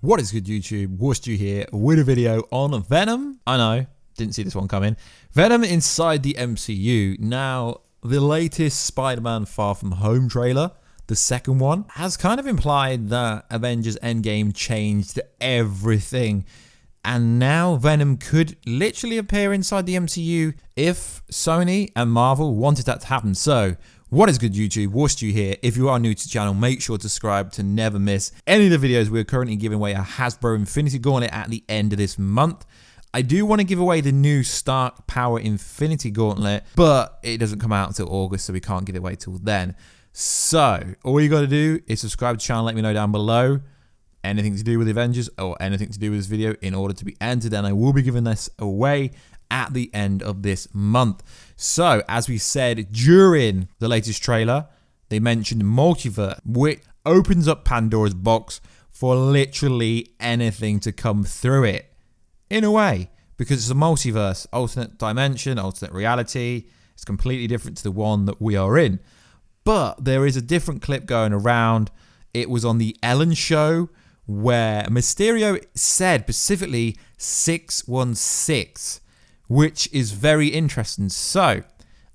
What is good, YouTube? Warstu here with a video on Venom. I know, didn't see this one coming. Venom inside the MCU. Now, the latest Spider-Man-Far From Home trailer, the second one, has kind of implied that Avengers Endgame changed everything. And now Venom could literally appear inside the MCU if Sony and Marvel wanted that to happen. So, what is good, YouTube? Warstu here. If you are new to the channel, make sure to subscribe to never miss any of the videos. We're currently giving away a Hasbro Infinity Gauntlet at the end of this month. I do want to give away the new Stark Power Infinity Gauntlet, but it doesn't come out until August, so we can't give it away till then. So, all you got to do is subscribe to the channel, let me know down below anything to do with Avengers or anything to do with this video in order to be entered, and I will be giving this away at the end of this month. So, as we said during the latest trailer, they mentioned multiverse, which opens up Pandora's box for literally anything to come through it. In a way, because it's a multiverse, alternate dimension, alternate reality. It's completely different to the one that we are in. But there is a different clip going around. It was on the Ellen show where Mysterio said specifically 616, which is very interesting. So,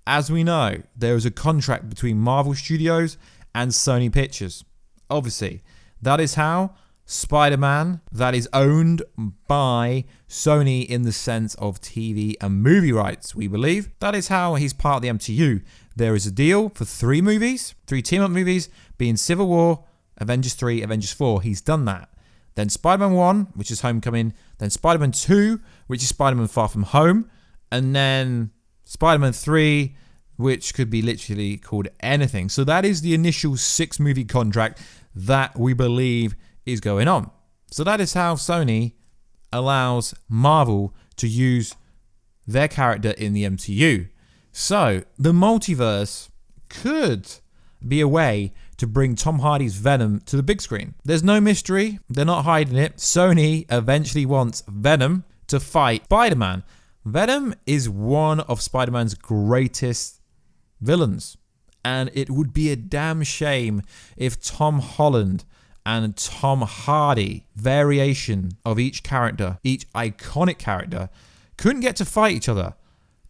as we know, there is a contract between Marvel Studios and Sony Pictures. Obviously, that is how Spider-Man, that is owned by Sony in the sense of TV and movie rights, we believe. That is how he's part of the MCU. There is a deal for 3 movies, 3 team-up movies, being Civil War, Avengers 3, Avengers 4. He's done that. Then Spider-Man 1, which is Homecoming. Then Spider-Man 2, which is Spider-Man-Far From Home. And then Spider-Man 3, which could be literally called anything. So that is the initial 6-movie contract that we believe is going on. So that is how Sony allows Marvel to use their character in the MCU. So the multiverse could be a way to bring Tom Hardy's Venom to the big screen. There's no mystery. They're not hiding it. Sony eventually wants Venom to fight Spider-Man. Venom is one of Spider-Man's greatest villains. And it would be a damn shame if Tom Holland and Tom Hardy variation of each character, each iconic character, couldn't get to fight each other.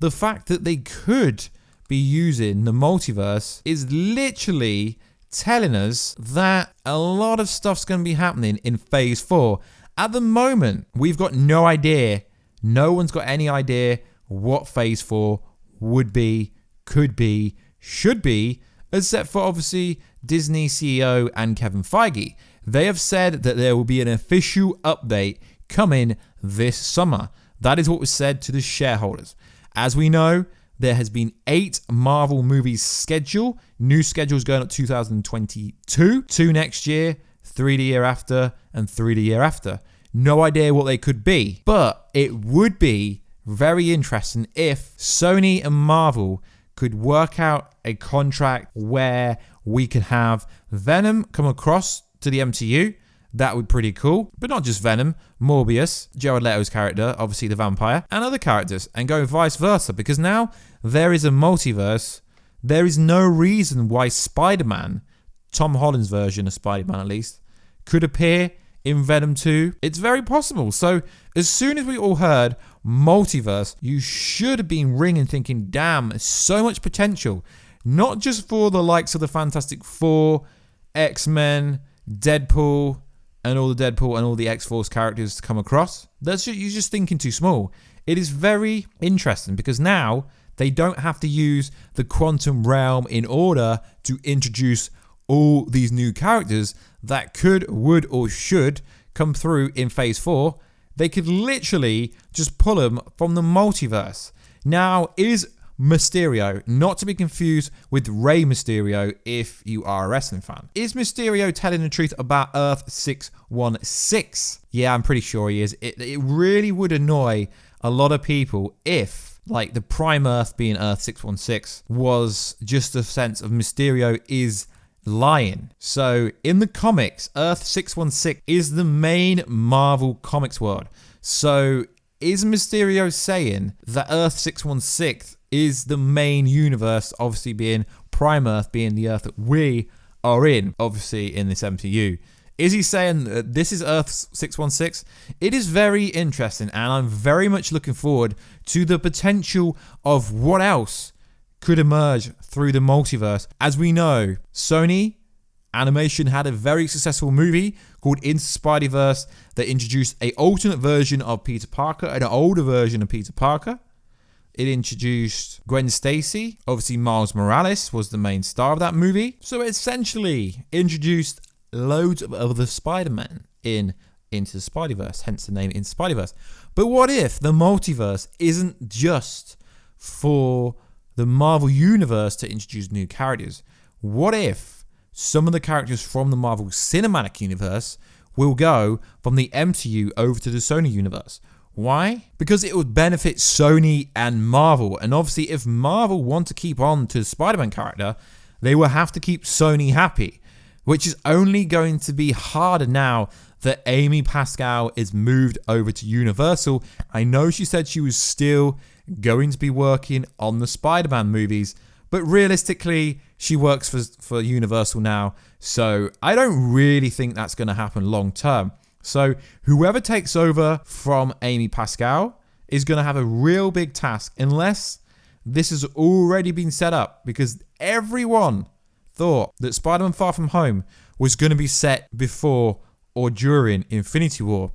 The fact that they could be using the multiverse is literally telling us that a lot of stuff's going to be happening in Phase 4. At the moment, we've got no idea. No one's got any idea what Phase 4 would be, could be, should be, except for obviously Disney CEO and Kevin Feige. They have said that there will be an official update coming this summer. That is what was said to the shareholders. As we know, there has been 8 Marvel movies scheduled. New schedules going up 2022, 2 next year, 3 the year after, and 3 the year after. No idea what they could be, but it would be very interesting if Sony and Marvel could work out a contract where we could have Venom come across to the MCU. That would be pretty cool. But not just Venom, Morbius, Jared Leto's character, obviously the vampire, and other characters, and go vice versa. Because now there is a multiverse. There is no reason why Spider-Man, Tom Holland's version of Spider-Man at least, could appear in Venom 2. It's very possible. So as soon as we all heard multiverse, you should have been ringing thinking, damn, so much potential. Not just for the likes of the Fantastic Four, X-Men, Deadpool, and all the X-Force characters to come across. You're just thinking too small. It is very interesting because now they don't have to use the quantum realm in order to introduce all these new characters that could, would, or should come through in Phase 4. They could literally just pull them from the multiverse. Now, is Mysterio, not to be confused with Rey Mysterio if you are a wrestling fan. Is Mysterio telling the truth about Earth 616? Yeah, I'm pretty sure he is. It really would annoy a lot of people if, like, the prime Earth being Earth 616 was just a sense of Mysterio is lying. So, in the comics, Earth 616 is the main Marvel Comics world. So, is Mysterio saying that Earth 616 is the main universe, obviously being Prime Earth, being the Earth that we are in, obviously in this MCU? Is he saying that this is Earth 616? It is very interesting, and I'm very much looking forward to the potential of what else could emerge through the multiverse. As we know, Sony Animation had a very successful movie called Into Spider-Verse that introduced an alternate version of Peter Parker and an older version of Peter Parker. It introduced Gwen Stacy. Obviously, Miles Morales was the main star of that movie. So it essentially introduced loads of other Spider-Man into the Spider-Verse, hence the name Into Spider-Verse. But what if the multiverse isn't just for the Marvel Universe to introduce new characters? What if some of the characters from the Marvel Cinematic Universe will go from the MCU over to the Sony Universe? Why? Because it would benefit Sony and Marvel. And obviously, if Marvel want to keep on to the Spider-Man character, they will have to keep Sony happy, which is only going to be harder now that Amy Pascal is moved over to Universal. I know she said she was still going to be working on the Spider-Man movies, but realistically, she works for Universal now. So I don't really think that's going to happen long term. So whoever takes over from Amy Pascal is going to have a real big task, unless this has already been set up, because everyone thought that Spider-Man-Far From Home was going to be set before or during Infinity War.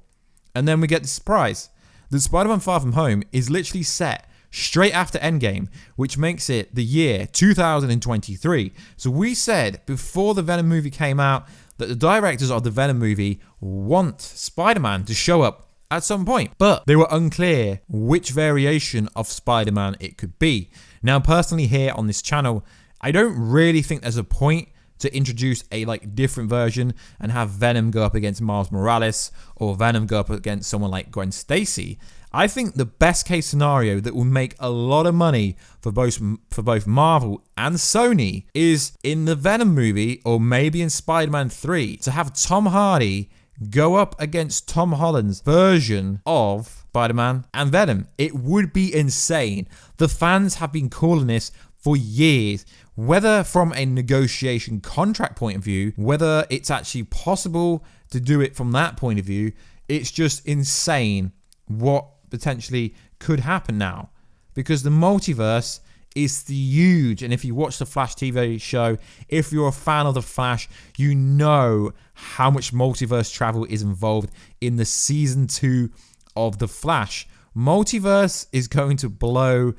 And then we get the surprise that Spider-Man-Far From Home is literally set straight after Endgame, which makes it the year 2023. So we said before the Venom movie came out that the directors of the Venom movie want Spider-Man to show up at some point, but they were unclear which variation of Spider-Man it could be. Now, personally here on this channel, I don't really think there's a point to introduce a different version and have Venom go up against Miles Morales or Venom go up against someone like Gwen Stacy. I think the best case scenario that will make a lot of money for both Marvel and Sony is in the Venom movie, or maybe in Spider-Man 3, to have Tom Hardy go up against Tom Holland's version of Spider-Man and Venom. It would be insane. The fans have been calling this for years, whether from a negotiation contract point of view, whether it's actually possible to do it from that point of view. It's just insane what potentially could happen now, because the multiverse is huge. And if you watch the Flash TV show, if you're a fan of the Flash, you know how much multiverse travel is involved in the season 2 of the Flash. Multiverse is going to blow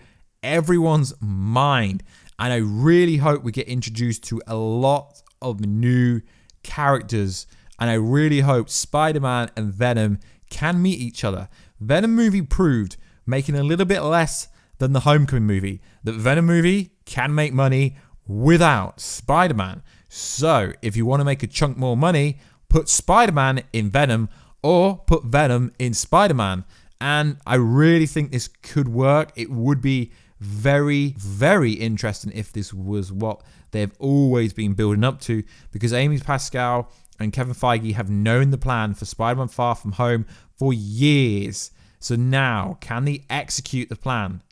everyone's mind, and I really hope we get introduced to a lot of new characters, and I really hope Spider-Man and Venom can meet each other. Venom movie proved, making a little bit less than the Homecoming movie, that Venom movie can make money without Spider-Man. So if you want to make a chunk more money, put Spider-Man in Venom or put Venom in Spider-Man. And I really think this could work. It would be very, very interesting if this was what they've always been building up to, because Amy Pascal and Kevin Feige have known the plan for Spider-Man Far From Home for years. So now, can they execute the plan?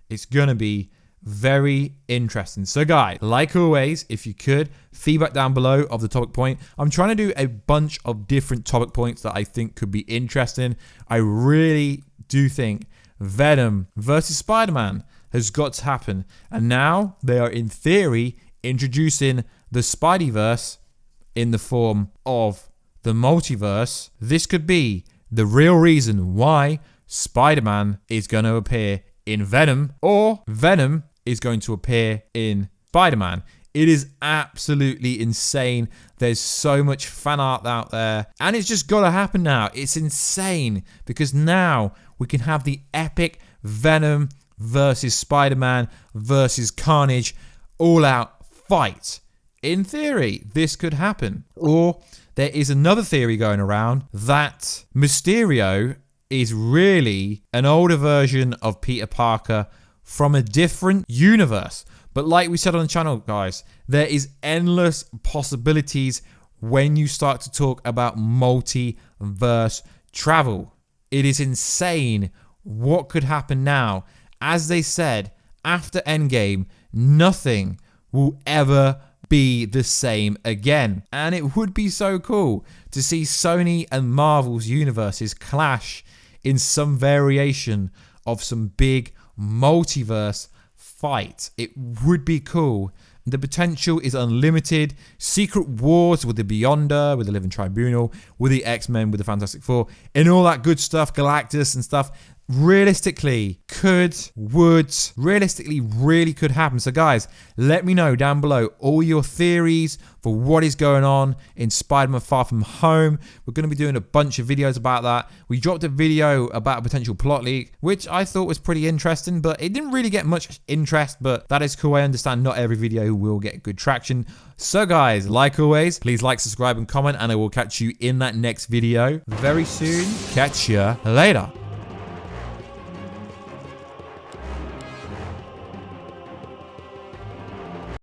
It's going to be very interesting. So guys, like always, if you could, feedback down below of the topic point. I'm trying to do a bunch of different topic points that I think could be interesting. I really do think Venom versus Spider-Man has got to happen. And now they are, in theory, introducing the Spideyverse in the form of the multiverse. This could be the real reason why Spider-Man is going to appear in Venom, or Venom is going to appear in Spider-Man. It is absolutely insane. There's so much fan art out there, and it's just got to happen now. It's insane, because now we can have the epic Venom versus Spider-Man versus Carnage all-out fight. In theory, this could happen. Or there is another theory going around that Mysterio is really an older version of Peter Parker from a different universe. But like we said on the channel, guys, there is endless possibilities when you start to talk about multiverse travel. It is insane what could happen now. As they said, after Endgame, nothing will ever be the same again. And it would be so cool to see Sony and Marvel's universes clash in some variation of some big multiverse fight. It would be cool. The potential is unlimited. Secret Wars with the Beyonder, with the Living Tribunal, with the X-Men, with the Fantastic Four, and all that good stuff, Galactus and stuff. Realistically, realistically really could happen. So guys, let me know down below all your theories for what is going on in Spider-Man Far From Home. We're going to be doing a bunch of videos about that. We dropped a video about a potential plot leak, which I thought was pretty interesting, but it didn't really get much interest, but that is cool. I understand not every video will get good traction. So guys, like always, please like, subscribe, and comment, and I will catch you in that next video very soon. Catch ya later.